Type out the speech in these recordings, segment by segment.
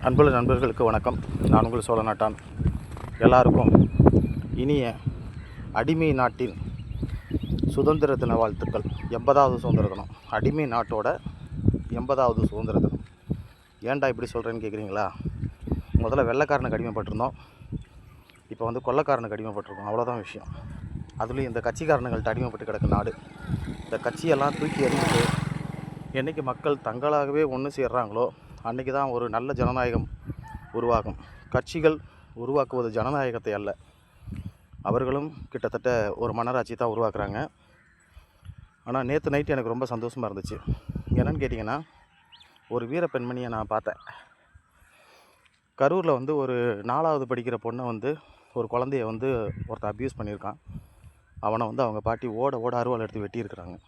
அன்புள்ள நண்பர்களுக்கு வணக்கம். நான் உங்கள் சோழநாட்டான். எல்லாருக்கும் இனிய அடிமை நாட்டின் சுதந்திர தின வாழ்த்துக்கள். 80வது சுதந்திர தினம். அடிமை நாட்டோட 80வது சுதந்திர தினம். ஏன்டா இப்படி சொல்கிறேன்னு கேட்குறீங்களா? முதல்ல வெள்ளைக்காரனுக்கு அடிமைப்பட்டிருந்தோம், இப்போ வந்து கொள்ளைக்காரனுக்கு அடிமைப்பட்டிருக்கோம். அவ்வளோதான் விஷயம். அதுலேயும் இந்த கட்சிக்காரனுங்கள்ட்ட அடிமைப்பட்டு கிடக்கு நாடு. இந்த கட்சியெல்லாம் தூக்கி எறிஞ்சிட்டு என்றைக்கு மக்கள் தங்களாகவே ஒன்று சேர்றாங்களோ அன்றைக்கி தான் ஒரு நல்ல ஜனநாயகம் உருவாகும். கட்சிகள் உருவாக்குவது ஜனநாயகத்தை அல்ல, அவர்களும் கிட்டத்தட்ட ஒரு மன்னராட்சி தான் உருவாக்குறாங்க. ஆனால் நேற்று நைட்டு எனக்கு ரொம்ப சந்தோஷமாக இருந்துச்சு. என்னென்னு கேட்டிங்கன்னா, ஒரு வீர பெண்மணியை நான் பார்த்தேன். கரூரில் வந்து ஒரு 4வது படிக்கிற பொண்ணை வந்து ஒரு குழந்தைய வந்து ஒருத்தன் அப்யூஸ் பண்ணியிருக்கான். அவனை வந்து அவங்க பாட்டி ஓட அருவாள் எடுத்து வெட்டியிருக்கிறாங்க.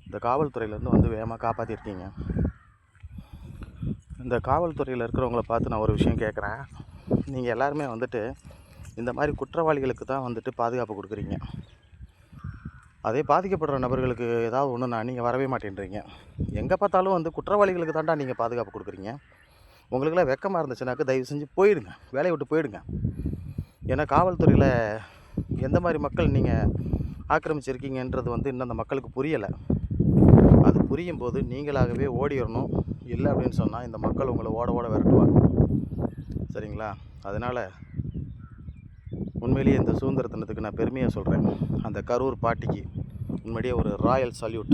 இந்த காவல்துறையிலேருந்து வந்து வேகமாக காப்பாற்றிருக்கீங்க. இந்த காவல்துறையில் இருக்கிறவங்கள பார்த்து நான் ஒரு விஷயம் கேட்குறேன். நீங்கள் எல்லாருமே வந்துட்டு இந்த மாதிரி குற்றவாளிகளுக்கு தான் வந்துட்டு பாதுகாப்பு கொடுக்குறீங்க. அதே பாதிக்கப்படுற நபர்களுக்கு ஏதாவது ஒன்றுனா நீங்கள் வரவே மாட்டேன்றீங்க. எங்கே பார்த்தாலும் வந்து குற்றவாளிகளுக்கு தான்டா நீங்கள் பாதுகாப்பு கொடுக்குறீங்க. உங்களுக்கெல்லாம் வெக்கமாக இருந்துச்சுனாக்க தயவு செஞ்சு போயிடுங்க, வேலையை விட்டு போயிடுங்க. ஏன்னா காவல்துறையில் எந்த மாதிரி மக்கள் நீங்கள் ஆக்கிரமிச்சிருக்கீங்கன்றது வந்து இன்னும் அந்த மக்களுக்கு புரியலை. அது புரியும் போது நீங்களாகவே ஓடிடணும். இல்லை அப்படின்னு சொன்னால் இந்த மக்கள் உங்களை ஓட விரட்டுவாங்க. சரிங்களா? அதனால் உண்மையிலேயே இந்த சுதந்திர தினத்துக்கு நான் பெருமையாக சொல்கிறேன். அந்த கரூர் பாட்டிக்கு உண்மையிலேயே ஒரு ராயல் சல்யூட்.